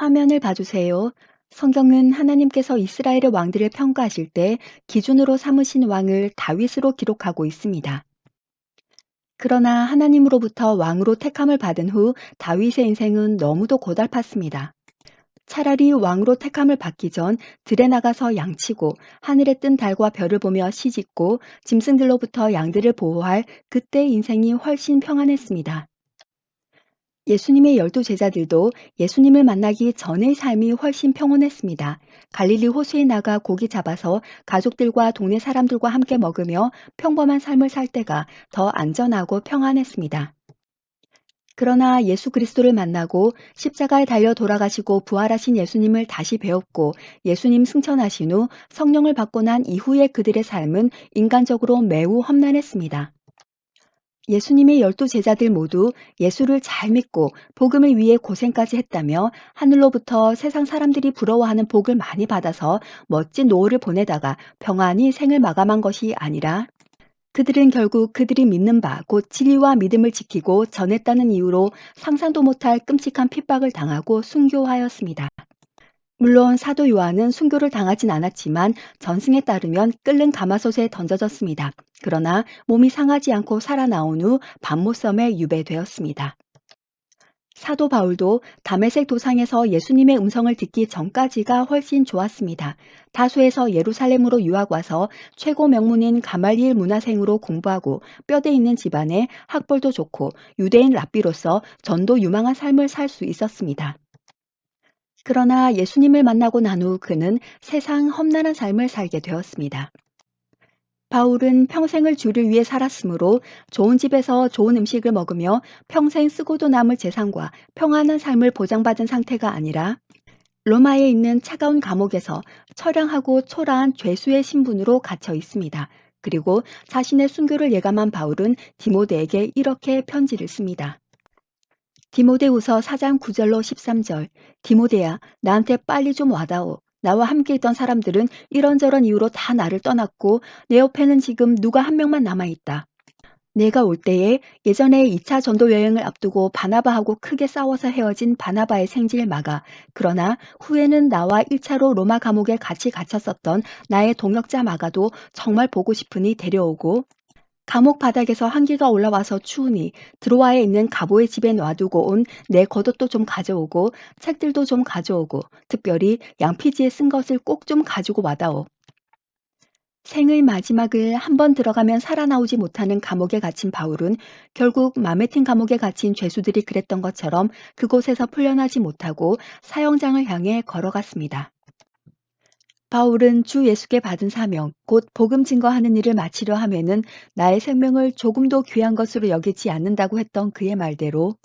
화면을 봐주세요. 성경은 하나님께서 이스라엘의 왕들을 평가하실 때 기준으로 삼으신 왕을 다윗으로 기록하고 있습니다. 그러나 하나님으로부터 왕으로 택함을 받은 후 다윗의 인생은 너무도 고달팠습니다. 차라리 왕으로 택함을 받기 전 들에 나가서 양치고 하늘에 뜬 달과 별을 보며 시짓고 짐승들로부터 양들을 보호할 그때의 인생이 훨씬 평안했습니다. 예수님의 12 제자들도 예수님을 만나기 전의 삶이 훨씬 평온했습니다. 갈릴리 호수에 나가 고기 잡아서 가족들과 동네 사람들과 함께 먹으며 평범한 삶을 살 때가 더 안전하고 평안했습니다. 그러나 예수 그리스도를 만나고 십자가에 달려 돌아가시고 부활하신 예수님을 다시 배웠고 예수님 승천하신 후 성령을 받고 난 이후의 그들의 삶은 인간적으로 매우 험난했습니다. 예수님의 12 제자들 모두 예수를 잘 믿고 복음을 위해 고생까지 했다며 하늘로부터 세상 사람들이 부러워하는 복을 많이 받아서 멋진 노후를 보내다가 평안히 생을 마감한 것이 아니라 그들은 결국 그들이 믿는 바 곧 진리와 믿음을 지키고 전했다는 이유로 상상도 못할 끔찍한 핍박을 당하고 순교하였습니다. 물론 사도 요한은 순교를 당하진 않았지만 전승에 따르면 끓는 가마솥에 던져졌습니다. 그러나 몸이 상하지 않고 살아나온 후 밤모섬에 유배되었습니다. 사도 바울도 다메섹 도상에서 예수님의 음성을 듣기 전까지가 훨씬 좋았습니다. 다소에서 예루살렘으로 유학 와서 최고 명문인 가말리엘 문화생으로 공부하고 뼈대 있는 집안에 학벌도 좋고 유대인 랍비로서 전도 유망한 삶을 살 수 있었습니다. 그러나 예수님을 만나고 난 후 그는 세상 험난한 삶을 살게 되었습니다. 바울은 평생을 주를 위해 살았으므로 좋은 집에서 좋은 음식을 먹으며 평생 쓰고도 남을 재산과 평안한 삶을 보장받은 상태가 아니라 로마에 있는 차가운 감옥에서 처량하고 초라한 죄수의 신분으로 갇혀 있습니다. 그리고 자신의 순교를 예감한 바울은 디모데에게 이렇게 편지를 씁니다. 디모데후서 4장 9절로 13절. 디모데야, 나한테 빨리 좀 와다오. 나와 함께 있던 사람들은 이런저런 이유로 다 나를 떠났고 내 옆에는 지금 누가 한 명만 남아 있다. 내가 올 때에 예전에 2차 전도 여행을 앞두고 바나바하고 크게 싸워서 헤어진 바나바의 생질 마가, 그러나 후에는 나와 1차로 로마 감옥에 같이 갇혔었던 나의 동역자 마가도 정말 보고 싶으니 데려오고, 감옥 바닥에서 한기가 올라와서 추우니 드로아에 있는 가보의 집에 놔두고 온 내 겉옷도 좀 가져오고 책들도 좀 가져오고 특별히 양피지에 쓴 것을 꼭 좀 가지고 와다오. 생의 마지막을 한 번 들어가면 살아나오지 못하는 감옥에 갇힌 바울은 결국 마메틴 감옥에 갇힌 죄수들이 그랬던 것처럼 그곳에서 풀려나지 못하고 사형장을 향해 걸어갔습니다. 바울은 주 예수께 받은 사명, 곧 복음 증거하는 일을 마치려 하면은 나의 생명을 조금도 귀한 것으로 여기지 않는다고 했던 그의 말대로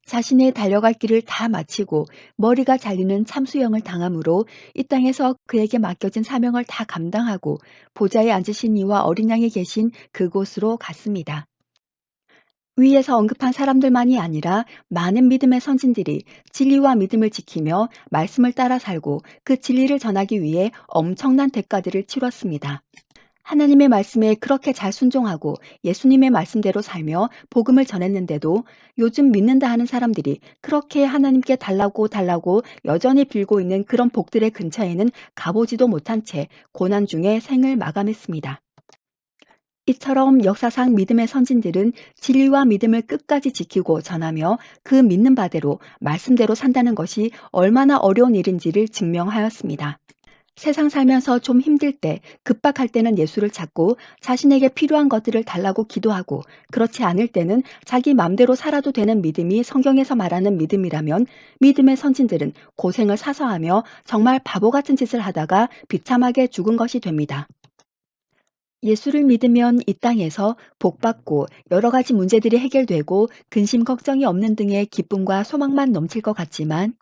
자신의 달려갈 길을 다 마치고 머리가 잘리는 참수형을 당함으로 이 땅에서 그에게 맡겨진 사명을 다 감당하고 보좌에 앉으신 이와 어린 양이 계신 그곳으로 갔습니다. 위에서 언급한 사람들만이 아니라 많은 믿음의 선진들이 진리와 믿음을 지키며 말씀을 따라 살고 그 진리를 전하기 위해 엄청난 대가들을 치렀습니다. 하나님의 말씀에 그렇게 잘 순종하고 예수님의 말씀대로 살며 복음을 전했는데도 요즘 믿는다 하는 사람들이 그렇게 하나님께 달라고 달라고 여전히 빌고 있는 그런 복들의 근처에는 가보지도 못한 채 고난 중에 생을 마감했습니다. 이처럼 역사상 믿음의 선진들은 진리와 믿음을 끝까지 지키고 전하며 그 믿는 바대로 말씀대로 산다는 것이 얼마나 어려운 일인지를 증명하였습니다. 세상 살면서 좀 힘들 때, 급박할 때는 예수를 찾고 자신에게 필요한 것들을 달라고 기도하고 그렇지 않을 때는 자기 맘대로 살아도 되는 믿음이 성경에서 말하는 믿음이라면 믿음의 선진들은 고생을 사서하며 정말 바보 같은 짓을 하다가 비참하게 죽은 것이 됩니다. 예수를 믿으면 이 땅에서 복받고 여러 가지 문제들이 해결되고 근심 걱정이 없는 등의 기쁨과 소망만 넘칠 것 같지만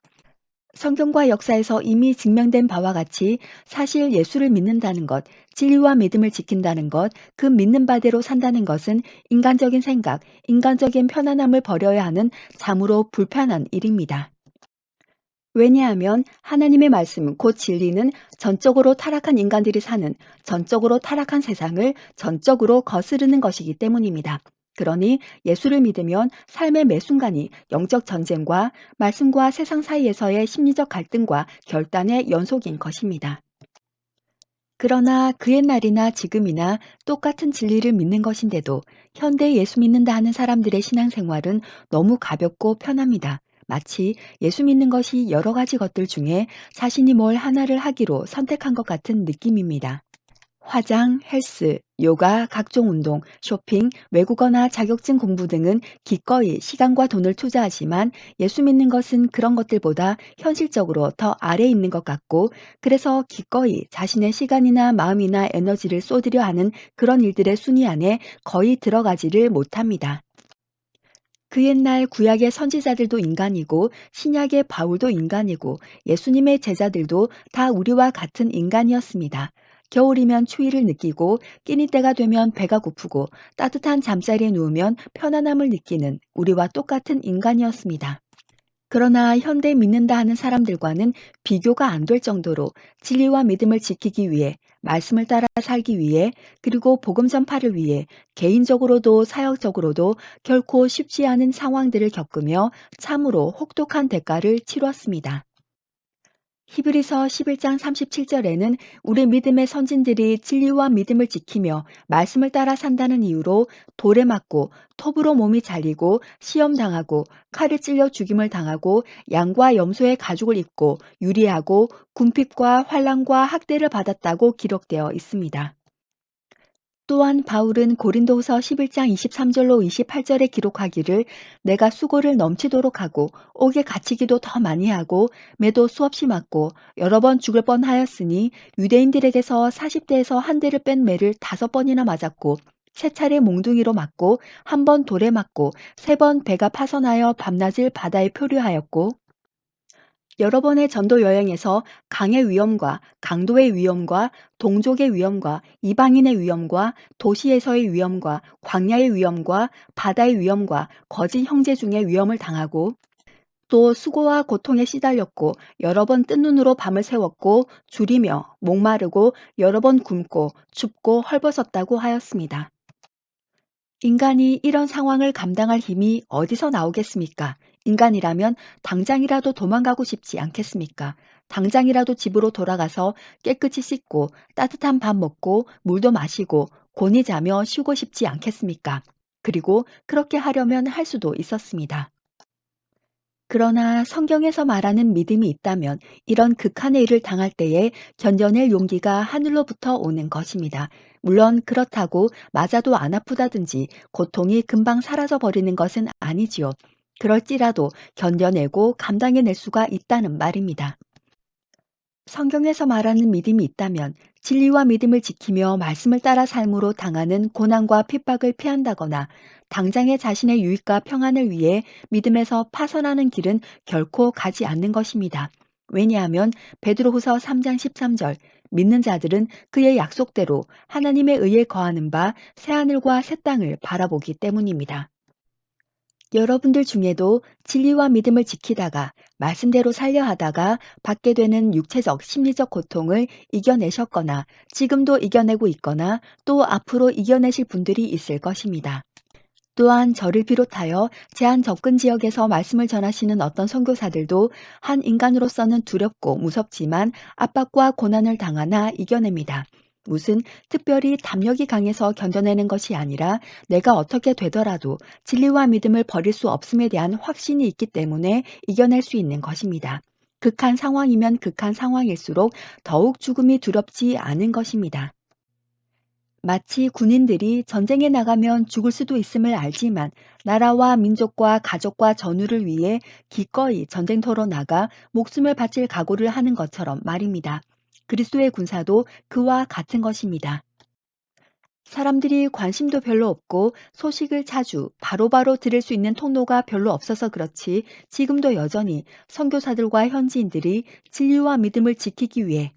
성경과 역사에서 이미 증명된 바와 같이 사실 예수를 믿는다는 것, 진리와 믿음을 지킨다는 것, 그 믿는 바대로 산다는 것은 인간적인 생각, 인간적인 편안함을 버려야 하는 참으로 불편한 일입니다. 왜냐하면 하나님의 말씀, 곧 진리는 전적으로 타락한 인간들이 사는 전적으로 타락한 세상을 전적으로 거스르는 것이기 때문입니다. 그러니 예수를 믿으면 삶의 매 순간이 영적 전쟁과 말씀과 세상 사이에서의 심리적 갈등과 결단의 연속인 것입니다. 그러나 그 옛날이나 지금이나 똑같은 진리를 믿는 것인데도 현대 예수 믿는다 하는 사람들의 신앙생활은 너무 가볍고 편합니다. 마치 예수 믿는 것이 여러 가지 것들 중에 자신이 뭘 하나를 하기로 선택한 것 같은 느낌입니다. 화장, 헬스, 요가, 각종 운동, 쇼핑, 외국어나 자격증 공부 등은 기꺼이 시간과 돈을 투자하지만 예수 믿는 것은 그런 것들보다 현실적으로 더 아래에 있는 것 같고, 그래서 기꺼이 자신의 시간이나 마음이나 에너지를 쏟으려 하는 그런 일들의 순위 안에 거의 들어가지를 못합니다. 그 옛날 구약의 선지자들도 인간이고 신약의 바울도 인간이고 예수님의 제자들도 다 우리와 같은 인간이었습니다. 겨울이면 추위를 느끼고 끼니 때가 되면 배가 고프고 따뜻한 잠자리에 누우면 편안함을 느끼는 우리와 똑같은 인간이었습니다. 그러나 현대 믿는다 하는 사람들과는 비교가 안 될 정도로 진리와 믿음을 지키기 위해, 말씀을 따라 살기 위해, 그리고 복음 전파를 위해 개인적으로도 사역적으로도 결코 쉽지 않은 상황들을 겪으며 참으로 혹독한 대가를 치렀습니다. 히브리서 11장 37절에는 우리 믿음의 선진들이 진리와 믿음을 지키며 말씀을 따라 산다는 이유로 돌에 맞고 톱으로 몸이 잘리고 시험 당하고 칼에 찔려 죽임을 당하고 양과 염소의 가죽을 입고 유리하고 궁핍과 환난과 학대를 받았다고 기록되어 있습니다. 또한 바울은 고린도후서 11장 23절로 28절에 기록하기를 내가 수고를 넘치도록 하고 옥에 갇히기도 더 많이 하고 매도 수없이 맞고 여러 번 죽을 뻔하였으니 유대인들에게서 40대에서 한 대를 뺀 매를 5번이나 맞았고 세 차례 몽둥이로 맞고 한 번 돌에 맞고 3번 배가 파선하여 밤낮을 바다에 표류하였고 여러 번의 전도 여행에서 강의 위험과 강도의 위험과 동족의 위험과 이방인의 위험과 도시에서의 위험과 광야의 위험과 바다의 위험과 거짓 형제 중의 위험을 당하고 또 수고와 고통에 시달렸고 여러 번 뜬 눈으로 밤을 새웠고 줄이며 목마르고 여러 번 굶고 춥고 헐벗었다고 하였습니다. 인간이 이런 상황을 감당할 힘이 어디서 나오겠습니까? 인간이라면 당장이라도 도망가고 싶지 않겠습니까? 당장이라도 집으로 돌아가서 깨끗이 씻고 따뜻한 밥 먹고 물도 마시고 곤히 자며 쉬고 싶지 않겠습니까? 그리고 그렇게 하려면 할 수도 있었습니다. 그러나 성경에서 말하는 믿음이 있다면 이런 극한의 일을 당할 때에 견뎌낼 용기가 하늘로부터 오는 것입니다. 물론 그렇다고 맞아도 안 아프다든지 고통이 금방 사라져 버리는 것은 아니지요. 그럴지라도 견뎌내고 감당해낼 수가 있다는 말입니다. 성경에서 말하는 믿음이 있다면 진리와 믿음을 지키며 말씀을 따라 삶으로 당하는 고난과 핍박을 피한다거나 당장의 자신의 유익과 평안을 위해 믿음에서 파선하는 길은 결코 가지 않는 것입니다. 왜냐하면 베드로후서 3장 13절 믿는 자들은 그의 약속대로 하나님의 의에 거하는 바 새하늘과 새 땅을 바라보기 때문입니다. 여러분들 중에도 진리와 믿음을 지키다가 말씀대로 살려 하다가 받게 되는 육체적, 심리적 고통을 이겨내셨거나 지금도 이겨내고 있거나 또 앞으로 이겨내실 분들이 있을 것입니다. 또한 저를 비롯하여 제한 접근 지역에서 말씀을 전하시는 어떤 선교사들도 한 인간으로서는 두렵고 무섭지만 압박과 고난을 당하나 이겨냅니다. 무슨 특별히 담력이 강해서 견뎌내는 것이 아니라 내가 어떻게 되더라도 진리와 믿음을 버릴 수 없음에 대한 확신이 있기 때문에 이겨낼 수 있는 것입니다. 극한 상황이면 극한 상황일수록 더욱 죽음이 두렵지 않은 것입니다. 마치 군인들이 전쟁에 나가면 죽을 수도 있음을 알지만 나라와 민족과 가족과 전우를 위해 기꺼이 전쟁터로 나가 목숨을 바칠 각오를 하는 것처럼 말입니다. 그리스도의 군사도 그와 같은 것입니다. 사람들이 관심도 별로 없고 소식을 자주 바로바로 들을 수 있는 통로가 별로 없어서 그렇지 지금도 여전히 선교사들과 현지인들이 진리와 믿음을 지키기 위해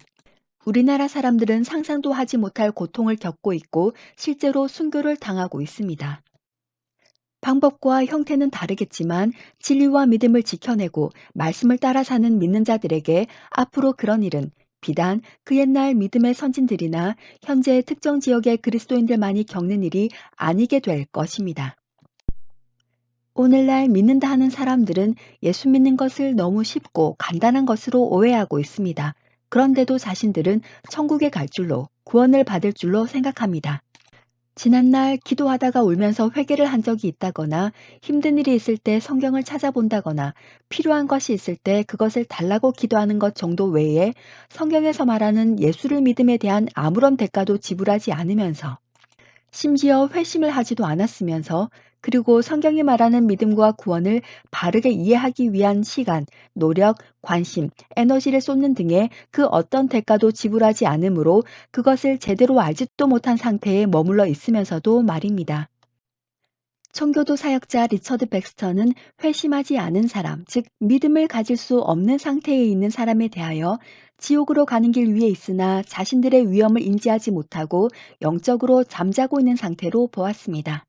우리나라 사람들은 상상도 하지 못할 고통을 겪고 있고 실제로 순교를 당하고 있습니다. 방법과 형태는 다르겠지만 진리와 믿음을 지켜내고 말씀을 따라 사는 믿는 자들에게 앞으로 그런 일은 비단 그 옛날 믿음의 선진들이나 현재 특정 지역의 그리스도인들만이 겪는 일이 아니게 될 것입니다. 오늘날 믿는다 하는 사람들은 예수 믿는 것을 너무 쉽고 간단한 것으로 오해하고 있습니다. 그런데도 자신들은 천국에 갈 줄로, 구원을 받을 줄로 생각합니다. 지난날 기도하다가 울면서 회개를 한 적이 있다거나 힘든 일이 있을 때 성경을 찾아본다거나 필요한 것이 있을 때 그것을 달라고 기도하는 것 정도 외에 성경에서 말하는 예수를 믿음에 대한 아무런 대가도 지불하지 않으면서 심지어 회심을 하지도 않았으면서 그리고 성경이 말하는 믿음과 구원을 바르게 이해하기 위한 시간, 노력, 관심, 에너지를 쏟는 등의 그 어떤 대가도 지불하지 않으므로 그것을 제대로 알지도 못한 상태에 머물러 있으면서도 말입니다. 청교도 사역자 리처드 백스터는 회심하지 않은 사람, 즉 믿음을 가질 수 없는 상태에 있는 사람에 대하여 지옥으로 가는 길 위에 있으나 자신들의 위험을 인지하지 못하고 영적으로 잠자고 있는 상태로 보았습니다.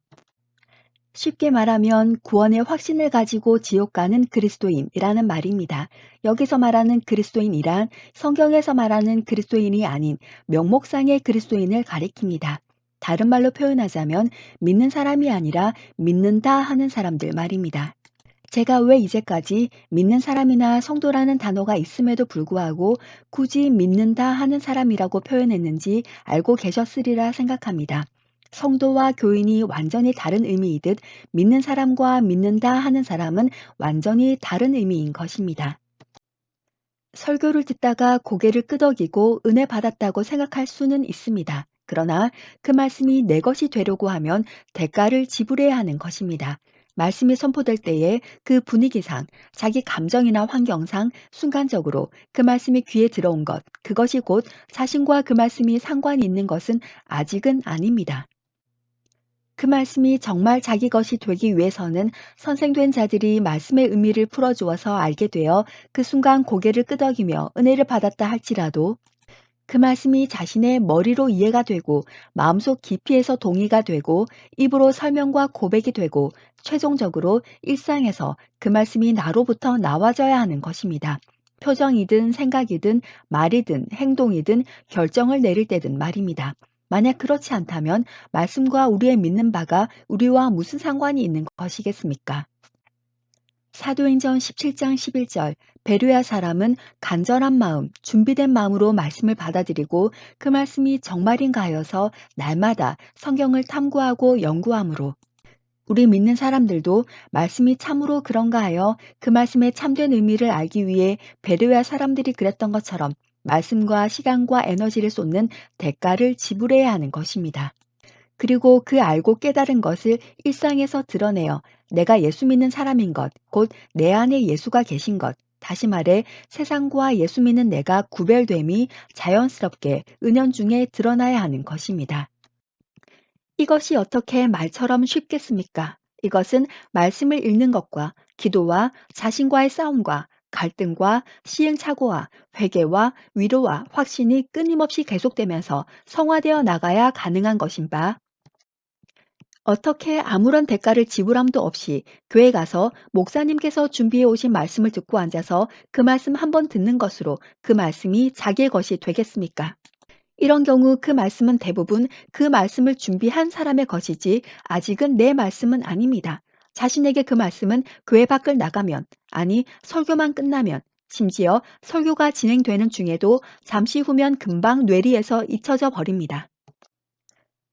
쉽게 말하면 구원의 확신을 가지고 지옥 가는 그리스도인이라는 말입니다. 여기서 말하는 그리스도인이란 성경에서 말하는 그리스도인이 아닌 명목상의 그리스도인을 가리킵니다. 다른 말로 표현하자면 믿는 사람이 아니라 믿는다 하는 사람들 말입니다. 제가 왜 이제까지 믿는 사람이나 성도라는 단어가 있음에도 불구하고 굳이 믿는다 하는 사람이라고 표현했는지 알고 계셨으리라 생각합니다. 성도와 교인이 완전히 다른 의미이듯 믿는 사람과 믿는다 하는 사람은 완전히 다른 의미인 것입니다. 설교를 듣다가 고개를 끄덕이고 은혜 받았다고 생각할 수는 있습니다. 그러나 그 말씀이 내 것이 되려고 하면 대가를 지불해야 하는 것입니다. 말씀이 선포될 때에 그 분위기상, 자기 감정이나 환경상 순간적으로 그 말씀이 귀에 들어온 것, 그것이 곧 자신과 그 말씀이 상관이 있는 것은 아직은 아닙니다. 그 말씀이 정말 자기 것이 되기 위해서는 선생된 자들이 말씀의 의미를 풀어주어서 알게 되어 그 순간 고개를 끄덕이며 은혜를 받았다 할지라도 그 말씀이 자신의 머리로 이해가 되고 마음속 깊이에서 동의가 되고 입으로 설명과 고백이 되고 최종적으로 일상에서 그 말씀이 나로부터 나와져야 하는 것입니다. 표정이든 생각이든 말이든 행동이든 결정을 내릴 때든 말입니다. 만약 그렇지 않다면 말씀과 우리의 믿는 바가 우리와 무슨 상관이 있는 것이겠습니까? 사도행전 17장 11절 베르야 사람은 간절한 마음, 준비된 마음으로 말씀을 받아들이고 그 말씀이 정말인가 하여서 날마다 성경을 탐구하고 연구하므로 우리 믿는 사람들도 말씀이 참으로 그런가 하여 그 말씀의 참된 의미를 알기 위해 베르야 사람들이 그랬던 것처럼 말씀과 시간과 에너지를 쏟는 대가를 지불해야 하는 것입니다. 그리고 그 알고 깨달은 것을 일상에서 드러내어 내가 예수 믿는 사람인 것, 곧 내 안에 예수가 계신 것, 다시 말해 세상과 예수 믿는 내가 구별됨이 자연스럽게 은연중에 드러나야 하는 것입니다. 이것이 어떻게 말처럼 쉽겠습니까? 이것은 말씀을 읽는 것과 기도와 자신과의 싸움과 갈등과 시행착오와 회개와 위로와 확신이 끊임없이 계속되면서 성화되어 나가야 가능한 것인 바 어떻게 아무런 대가를 지불함도 없이 교회 가서 목사님께서 준비해 오신 말씀을 듣고 앉아서 그 말씀 한번 듣는 것으로 그 말씀이 자기의 것이 되겠습니까? 이런 경우 그 말씀은 대부분 그 말씀을 준비한 사람의 것이지 아직은 내 말씀은 아닙니다. 자신에게 그 말씀은 교회 밖을 나가면, 아니 설교만 끝나면, 심지어 설교가 진행되는 중에도 잠시 후면 금방 뇌리에서 잊혀져 버립니다.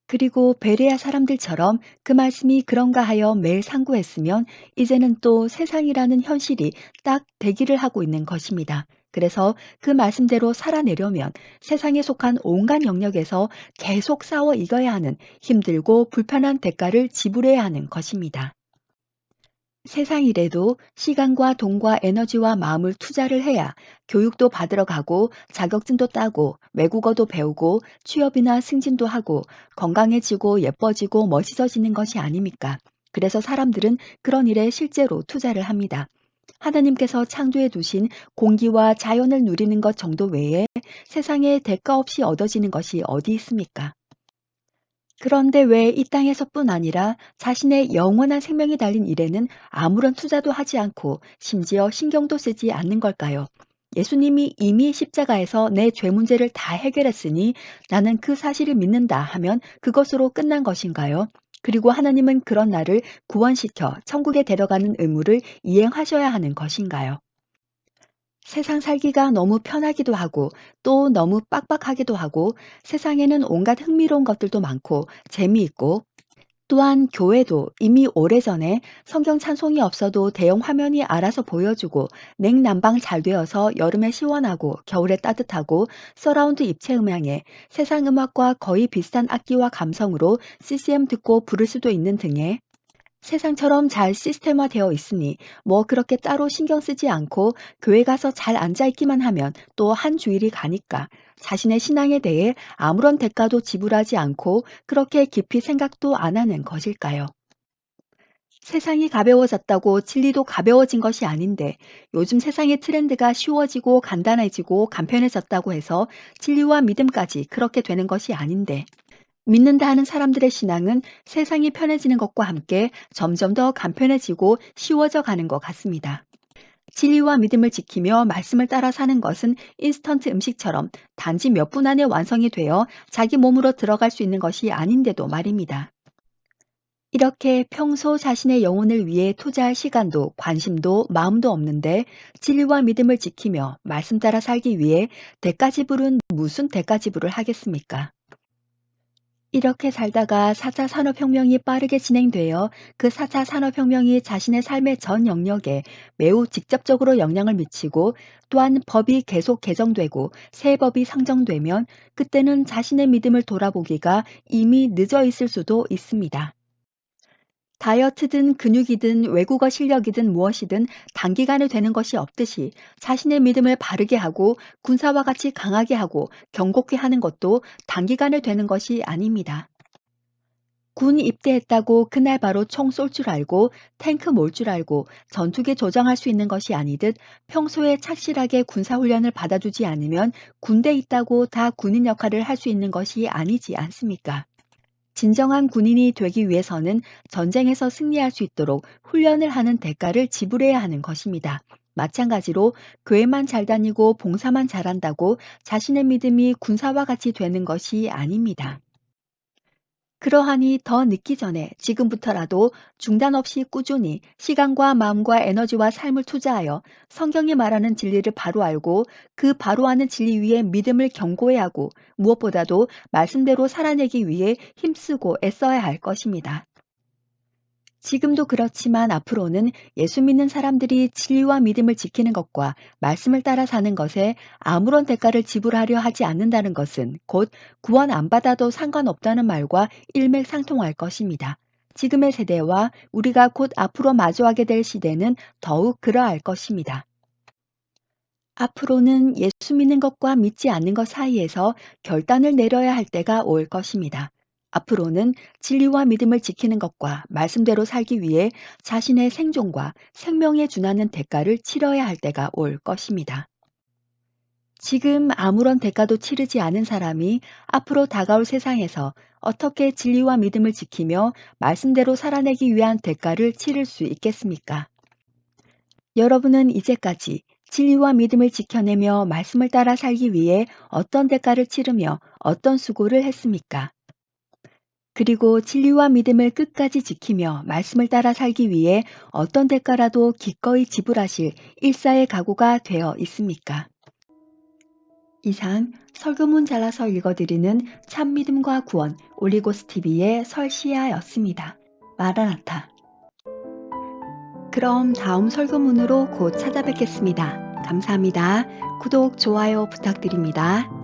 그리고 베레아 사람들처럼 그 말씀이 그런가 하여 매일 상고했으면 이제는 또 세상이라는 현실이 딱 대기를 하고 있는 것입니다. 그래서 그 말씀대로 살아내려면 세상에 속한 온갖 영역에서 계속 싸워 이겨야 하는 힘들고 불편한 대가를 지불해야 하는 것입니다. 세상 일에도 시간과 돈과 에너지와 마음을 투자를 해야 교육도 받으러 가고 자격증도 따고 외국어도 배우고 취업이나 승진도 하고 건강해지고 예뻐지고 멋있어지는 것이 아닙니까? 그래서 사람들은 그런 일에 실제로 투자를 합니다. 하나님께서 창조해 두신 공기와 자연을 누리는 것 정도 외에 세상에 대가 없이 얻어지는 것이 어디 있습니까? 그런데 왜 이 땅에서뿐 아니라 자신의 영원한 생명이 달린 일에는 아무런 투자도 하지 않고 심지어 신경도 쓰지 않는 걸까요? 예수님이 이미 십자가에서 내 죄 문제를 다 해결했으니 나는 그 사실을 믿는다 하면 그것으로 끝난 것인가요? 그리고 하나님은 그런 나를 구원시켜 천국에 데려가는 의무를 이행하셔야 하는 것인가요? 세상 살기가 너무 편하기도 하고 또 너무 빡빡하기도 하고 세상에는 온갖 흥미로운 것들도 많고 재미있고 또한 교회도 이미 오래전에 성경 찬송이 없어도 대형 화면이 알아서 보여주고 냉난방 잘 되어서 여름에 시원하고 겨울에 따뜻하고 서라운드 입체 음향에 세상 음악과 거의 비슷한 악기와 감성으로 CCM 듣고 부를 수도 있는 등의 세상처럼 잘 시스템화되어 있으니 뭐 그렇게 따로 신경 쓰지 않고 교회 가서 잘 앉아 있기만 하면 또 한 주일이 가니까 자신의 신앙에 대해 아무런 대가도 지불하지 않고 그렇게 깊이 생각도 안 하는 것일까요? 세상이 가벼워졌다고 진리도 가벼워진 것이 아닌데 요즘 세상의 트렌드가 쉬워지고 간단해지고 간편해졌다고 해서 진리와 믿음까지 그렇게 되는 것이 아닌데 믿는다 하는 사람들의 신앙은 세상이 편해지는 것과 함께 점점 더 간편해지고 쉬워져 가는 것 같습니다. 진리와 믿음을 지키며 말씀을 따라 사는 것은 인스턴트 음식처럼 단지 몇 분 안에 완성이 되어 자기 몸으로 들어갈 수 있는 것이 아닌데도 말입니다. 이렇게 평소 자신의 영혼을 위해 투자할 시간도 관심도 마음도 없는데 진리와 믿음을 지키며 말씀 따라 살기 위해 대가 지불은 무슨 대가 지불을 하겠습니까? 이렇게 살다가 4차 산업혁명이 빠르게 진행되어 그 4차 산업혁명이 자신의 삶의 전 영역에 매우 직접적으로 영향을 미치고 또한 법이 계속 개정되고 새 법이 상정되면 그때는 자신의 믿음을 돌아보기가 이미 늦어 있을 수도 있습니다. 다이어트든 근육이든 외국어 실력이든 무엇이든 단기간에 되는 것이 없듯이 자신의 믿음을 바르게 하고 군사와 같이 강하게 하고 경고케 하는 것도 단기간에 되는 것이 아닙니다. 군 입대했다고 그날 바로 총 쏠 줄 알고 탱크 몰 줄 알고 전투기 조정할 수 있는 것이 아니듯 평소에 착실하게 군사훈련을 받아두지 않으면 군대 있다고 다 군인 역할을 할 수 있는 것이 아니지 않습니까? 진정한 군인이 되기 위해서는 전쟁에서 승리할 수 있도록 훈련을 하는 대가를 지불해야 하는 것입니다. 마찬가지로 교회만 잘 다니고 봉사만 잘한다고 자신의 믿음이 군사와 같이 되는 것이 아닙니다. 그러하니 더 늦기 전에 지금부터라도 중단 없이 꾸준히 시간과 마음과 에너지와 삶을 투자하여 성경이 말하는 진리를 바로 알고 그 바로 아는 진리 위에 믿음을 견고해야 하고 무엇보다도 말씀대로 살아내기 위해 힘쓰고 애써야 할 것입니다. 지금도 그렇지만 앞으로는 예수 믿는 사람들이 진리와 믿음을 지키는 것과 말씀을 따라 사는 것에 아무런 대가를 지불하려 하지 않는다는 것은 곧 구원 안 받아도 상관없다는 말과 일맥상통할 것입니다. 지금의 세대와 우리가 곧 앞으로 마주하게 될 시대는 더욱 그러할 것입니다. 앞으로는 예수 믿는 것과 믿지 않는 것 사이에서 결단을 내려야 할 때가 올 것입니다. 앞으로는 진리와 믿음을 지키는 것과 말씀대로 살기 위해 자신의 생존과 생명에 준하는 대가를 치러야 할 때가 올 것입니다. 지금 아무런 대가도 치르지 않은 사람이 앞으로 다가올 세상에서 어떻게 진리와 믿음을 지키며 말씀대로 살아내기 위한 대가를 치를 수 있겠습니까? 여러분은 이제까지 진리와 믿음을 지켜내며 말씀을 따라 살기 위해 어떤 대가를 치르며 어떤 수고를 했습니까? 그리고 진리와 믿음을 끝까지 지키며 말씀을 따라 살기 위해 어떤 대가라도 기꺼이 지불하실 일사의 각오가 되어 있습니까? 이상 설교문 잘라서 읽어드리는 참믿음과 구원 올리고스 TV의 설시아였습니다. 마라나타. 그럼 다음 설교문으로 곧 찾아뵙겠습니다. 감사합니다. 구독, 좋아요 부탁드립니다.